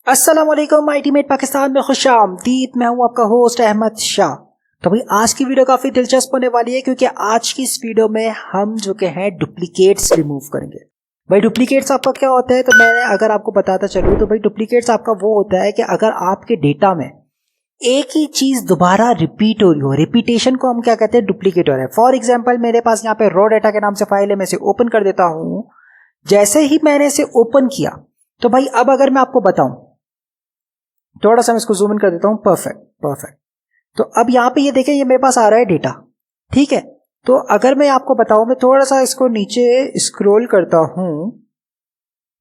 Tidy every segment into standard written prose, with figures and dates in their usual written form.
अस्सलाम वालेकुम अल्टीमेट पाकिस्तान में खुशामदीद। मैं हूं आपका होस्ट अहमद शाह। तो भाई आज की वीडियो काफी दिलचस्प होने वाली है क्योंकि आज की इस वीडियो में हम जो के हैं डुप्लीकेट्स रिमूव करेंगे। भाई डुप्लीकेट्स आपका क्या होता है, तो मैं अगर आपको बताता चलूँ तो भाई डुप्लीकेट्स आपका वो होता है कि अगर आपके डेटा में एक ही चीज दोबारा रिपीट हो रही हो, रिपीटेशन को हम क्या कहते हैं, डुप्लीकेट हो रहा है। फॉर एग्जाम्पल मेरे पास यहाँ पे रॉ डेटा के नाम से फाइल है, मैं इसे ओपन कर देता हूँ। जैसे ही मैंने इसे ओपन किया तो भाई अब अगर मैं आपको बताऊं, थोड़ा सा मैं इसको जूम इन कर देता हूं। परफेक्ट। तो अब यहां पे ये देखें, ये मेरे पास आ रहा है डेटा, ठीक है। तो अगर मैं आपको बताऊं, मैं थोड़ा सा इसको नीचे स्क्रॉल करता हूं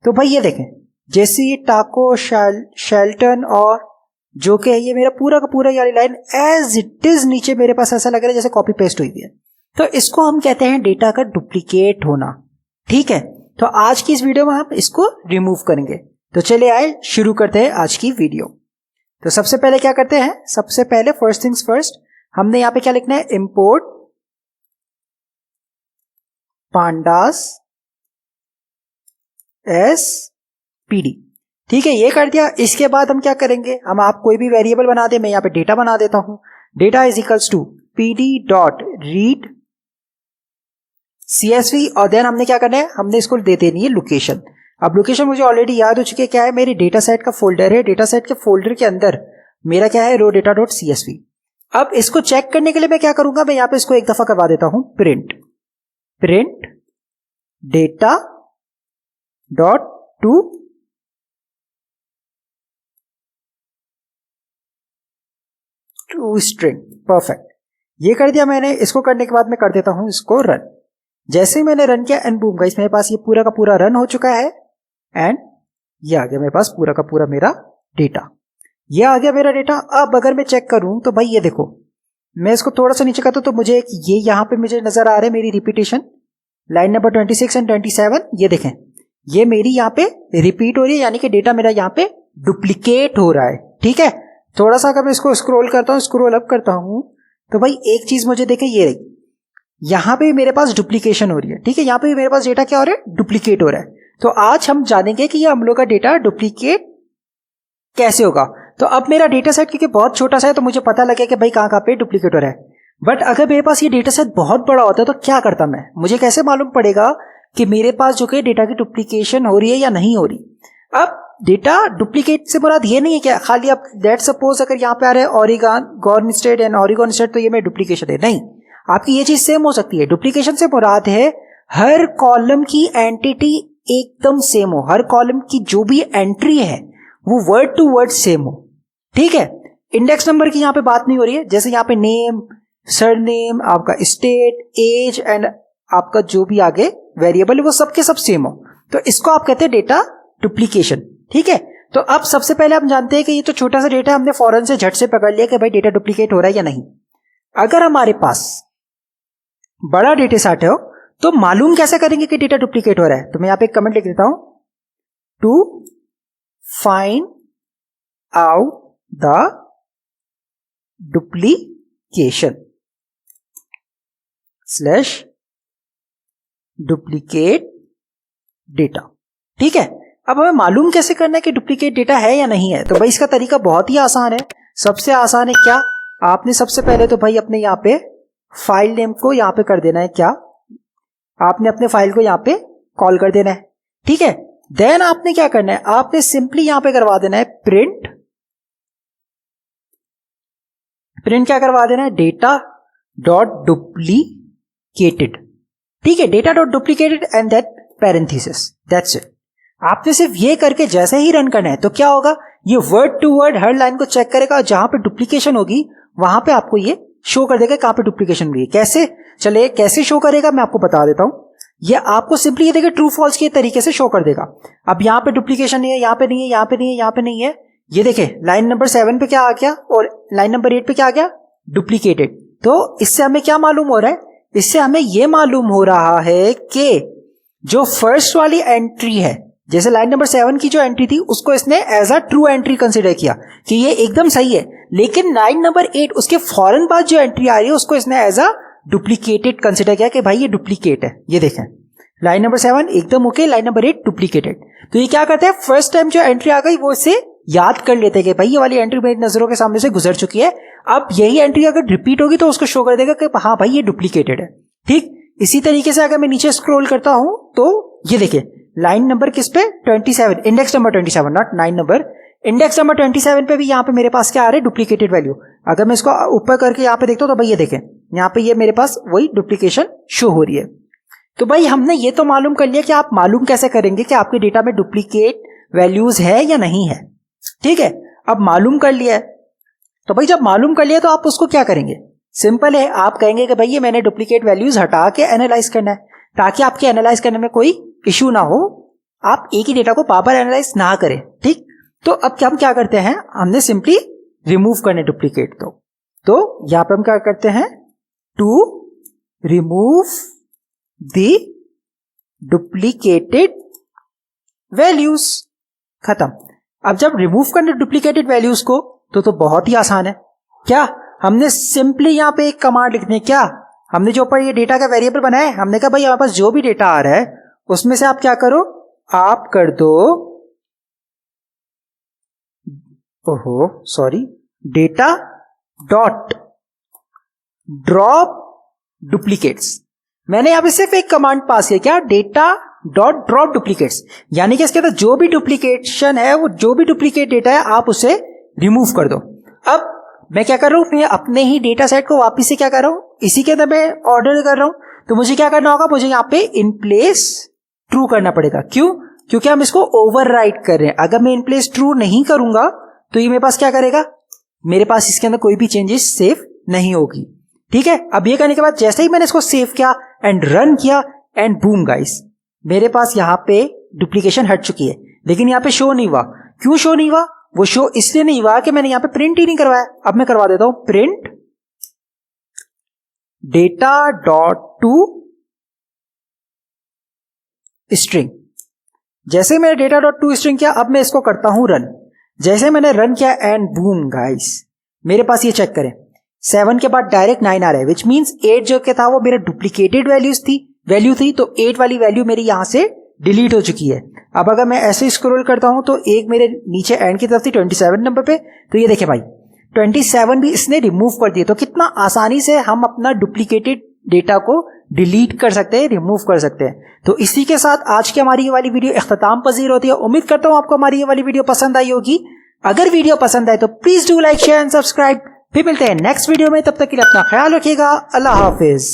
तो भाई ये देखें, जेसी टाको शेल्टन और जो कि ये मेरा पूरा का पूरा यारी लाइन एज इट इज नीचे मेरे पास ऐसा लग रहा है जैसे कॉपी पेस्ट हुई है। तो इसको हम कहते हैं डेटा का डुप्लीकेट होना, ठीक है। तो आज की इस वीडियो में हम इसको रिमूव करेंगे। तो चलिए आए शुरू करते हैं आज की वीडियो। तो सबसे पहले क्या करते हैं, सबसे पहले फर्स्ट थिंग्स फर्स्ट, हमने यहां पे क्या लिखना है, इंपोर्ट पांडास एस पीडी, ठीक है। ये कर दिया। इसके बाद हम क्या करेंगे, हम आप कोई भी वेरिएबल बना दे, मैं यहां पे डेटा बना देता हूं। Data is equals to PD dot read CSV और देन हमने क्या करना है, हमने इसको दे देनी है लोकेशन। अब लोकेशन मुझे ऑलरेडी याद हो चुकी है, क्या है, मेरी डेटा सेट का फोल्डर है। डेटा सेट के फोल्डर के अंदर मेरा क्या है, रो डेटा डॉट CSV। अब इसको चेक करने के लिए मैं क्या करूंगा, मैं यहां पे इसको एक दफा करवा देता हूं, print data dot to string. Perfect, ये कर दिया मैंने। इसको करने के बाद मैं कर देता हूं इसको रन। जैसे ही मैंने रन किया एंड बूम गाइस, मेरे पास ये पूरा का पूरा रन हो चुका है एंड ये आ गया मेरे पास पूरा का पूरा मेरा डेटा। ये आ गया मेरा डेटा। अब अगर मैं चेक करूं तो भाई ये देखो, मैं इसको थोड़ा सा नीचे करता हूं तो मुझे ये यहां पे मुझे नजर आ रहा है मेरी रिपीटेशन, लाइन नंबर 26 एंड 27। ये देखें, ये मेरी यहां पे रिपीट हो रही है, यानी कि डेटा मेरा यहां पे डुप्लीकेट हो रहा है, ठीक है। थोड़ा सा अगर मैं इसको स्क्रॉल करता हूं, स्क्रॉल अप करता हूं, तो भाई एक चीज मुझे देखे, ये रही, यहां पे मेरे पास डुप्लीकेशन हो रही है, ठीक है। यहां पे मेरे पास डेटा क्या हो रहा है, डुप्लीकेट हो रहा है। तो आज हम जानेंगे कि ये हम लोग का डेटा डुप्लीकेट कैसे होगा। तो अब मेरा डेटा सेट क्योंकि बहुत छोटा सा है तो मुझे पता लगे कि भाई कहां पे डुप्लीकेट हो रहा है। बट अगर मेरे पास ये डेटा सेट बहुत बड़ा होता है तो क्या करता मैं, मुझे कैसे मालूम पड़ेगा कि मेरे पास जो कि डेटा की डुप्लीकेशन हो रही है या नहीं हो रही। अब डेटा डुप्लीकेट से मुराद ये नहीं है कि खाली अब लेट सपोज अगर यहाँ पे आ रहा है Oregon state and Oregon state, तो ये मेरा डुप्लीकेशन है, नहीं। आपकी ये चीज सेम हो सकती है। डुप्लीकेशन से मुराद है हर कॉलम की एंटिटी एकदम सेम हो, हर कॉलम की जो भी एंट्री है वो वर्ड टू वर्ड सेम हो, ठीक है। इंडेक्स नंबर की यहां पे बात नहीं हो रही है। जैसे यहां पे नेम, सरनेम, आपका स्टेट, एज एंड आपका जो भी आगे वेरिएबल है वो सबके सब सेम हो, तो इसको आप कहते हैं डेटा डुप्लीकेशन, ठीक है। तो अब सबसे पहले हम जानते हैं कि ये तो छोटा सा डेटा, हमने फौरन से झट से पकड़ लिया कि भाई डेटा डुप्लीकेट हो रहा है या नहीं। अगर हमारे पास बड़ा डेटा सेट हो तो मालूम कैसे करेंगे कि डेटा डुप्लीकेट हो रहा है। तो मैं यहां पे एक कमेंट लिख देता हूं, to find out the duplication slash duplicate data, ठीक है। अब हमें मालूम कैसे करना है कि डुप्लीकेट डेटा है या नहीं है। तो भाई इसका तरीका बहुत ही आसान है। सबसे आसान है क्या, आपने सबसे पहले तो भाई अपने यहां पे फाइल नेम को यहां पे कर देना है, क्या, आपने अपने फाइल को यहां पे कॉल कर देना है, ठीक है। देन आपने क्या करना है, आपने सिंपली यहां पे करवा देना है प्रिंट क्या करवा देना है, डेटा डॉट डुप्लीकेटेड, ठीक है। Data dot duplicated and that parenthesis, that's it. आपने सिर्फ ये करके जैसे ही रन करना है तो क्या होगा, ये वर्ड टू वर्ड हर लाइन को चेक करेगा, जहां पे डुप्लीकेशन होगी वहां पे आपको ये शो कर देगा कहां पे डुप्लीकेशन हुई है। कैसे, चले कैसे शो करेगा मैं आपको बता देता हूं। ये आपको सिंपली ये देखिए ट्रू फॉल्स के तरीके से शो कर देगा। अब यहां पे डुप्लीकेशन नहीं है, यहां पे नहीं है, यहां पे नहीं है, यहां पे नहीं है। ये देखे लाइन नंबर 7 पे क्या आ गया और लाइन नंबर 8 पे क्या आ गया, डुप्लीकेटेड। तो इससे हमें क्या मालूम हो रहा है, इससे हमें यह मालूम हो रहा है कि जो फर्स्ट वाली एंट्री है, जैसे लाइन नंबर 7 की जो एंट्री थी उसको इसने as a true entry consider किया कि ये एकदम सही है, लेकिन लाइन नंबर 8 उसके फौरन बाद जो एंट्री आ रही है उसको इसने एज अ डुप्लीकेटेड कंसीडर किया कि भाई ये डुप्लीकेट है। ये देखें लाइन नंबर 7 एकदम ओके, लाइन नंबर 8 डुप्लीकेटेड। तो ये क्या करते हैं, फर्स्ट टाइम जो एंट्री आ गई वो इसे याद कर लेते हैं कि भाई ये वाली एंट्री मेरी नजरों के सामने से गुजर चुकी है। अब यही एंट्री अगर रिपीट होगी तो उसको शो कर देगा कि हाँ भाई ये डुप्लीकेटेड है। ठीक इसी तरीके से अगर मैं नीचे स्क्रॉल करता हूं तो ये देखिए लाइन नंबर किस पे 27, index number 27, not 9 number, index number 27 पे भी यहाँ पे मेरे पास क्या आ रहा है, डुप्लीकेटेड वैल्यू। अगर मैं इसको ऊपर करके यहाँ पे देखता हूँ तो भाई ये देखें यहाँ पे ये मेरे पास वही डुप्लीकेशन शो हो रही है। तो भाई हमने ये तो मालूम कर लिया कि आप मालूम कैसे करेंगे कि आपके डेटा में डुप्लीकेट वैल्यूज है या नहीं है। ठीक है, अब मालूम कर लिया है तो भाई जब मालूम कर लिया तो आप उसको क्या करेंगे, सिंपल है, आप कहेंगे कि भाई ये मैंने डुप्लीकेट वैल्यूज हटा के एनालाइज करना है ताकि आपके एनालाइज करने में कोई इश्यू ना हो, आप एक ही डेटा को बार बार एनालाइज ना करें। ठीक, तो अब हम क्या करते हैं, हमने सिंपली रिमूव करने डुप्लीकेट। तो यहां पे हम क्या करते हैं, to remove the duplicated values, खत्म। अब जब रिमूव करने डुप्लीकेटेड वैल्यूज को तो बहुत ही आसान है। क्या हमने सिंपली यहां पे एक कमांड लिखनी है, क्या हमने जो ऊपर ये डेटा का वेरिएबल बनाया है, हमने कहा भाई हमारे पास जो भी डेटा आ रहा है उसमें से आप क्या करो, आप कर दो, ओहो sorry, data dot drop duplicates. मैंने यहां पे सिर्फ एक कमांड पास किया, क्या, डेटा डॉट ड्रॉप डुप्लीकेट्स, यानी कि इसके अंदर जो भी डुप्लीकेशन है, वो जो भी डुप्लीकेट डेटा है आप उसे रिमूव कर दो। अब मैं क्या कर रहा हूं, मैं अपने ही डेटा सेट को वापिस से क्या कर रहा हूं, इसी के अंदर मैं ऑर्डर कर रहा हूं। तो मुझे क्या करना होगा, मुझे यहां पे इन प्लेस ट्रू करना पड़ेगा। क्यों, क्योंकि हम इसको ओवरराइट कर रहे हैं। अगर मैं इन प्लेस ट्रू नहीं करूंगा तो ये मेरे पास क्या करेगा, मेरे पास इसके अंदर कोई भी चेंजेस सेव नहीं होगी। ठीक है, अब ये करने के बाद जैसे ही मैंने इसको सेव किया एंड रन किया एंड बूम गाइस, मेरे पास यहां पे डुप्लीकेशन हट चुकी है, लेकिन यहां पे शो नहीं हुआ। क्यों शो नहीं हुआ, वो शो इसलिए नहीं हुआ कि मैंने यहां पे प्रिंट ही नहीं करवाया। अब मैं करवा देता हूं, print data dot to string. जैसे मैंने डेटा डॉट टू स्ट्रिंग किया, अब मैं इसको करता हूं रन। जैसे मैंने रन किया एंड बूम गाइस, मेरे पास ये चेक करें 7 के बाद डायरेक्ट 9 आ रहा है, विच मीन्स 8 जो क्या था वो मेरा डुप्लीकेटेड वैल्यू थी, तो 8 वाली वैल्यू मेरी यहां से डिलीट हो चुकी है। अब अगर मैं ऐसे स्क्रॉल करता हूं तो एक मेरे नीचे एंड की तरफ थी 27 नंबर पे, तो ये देखे भाई 27 भी इसने रिमूव कर दिए। तो कितना आसानी से हम अपना डुप्लीकेटेड डेटा को डिलीट कर सकते हैं, रिमूव कर सकते हैं। तो इसी के साथ आज की हमारी ये वाली वीडियो इख्तिताम पजीर होती है। उम्मीद करता हूं आपको हमारी ये वाली वीडियो पसंद आई होगी। अगर वीडियो पसंद आए तो please do like, share and subscribe. फिर मिलते हैं नेक्स्ट वीडियो में, तब तक के लिए अपना ख्याल रखिएगा। अल्लाह हाफिज।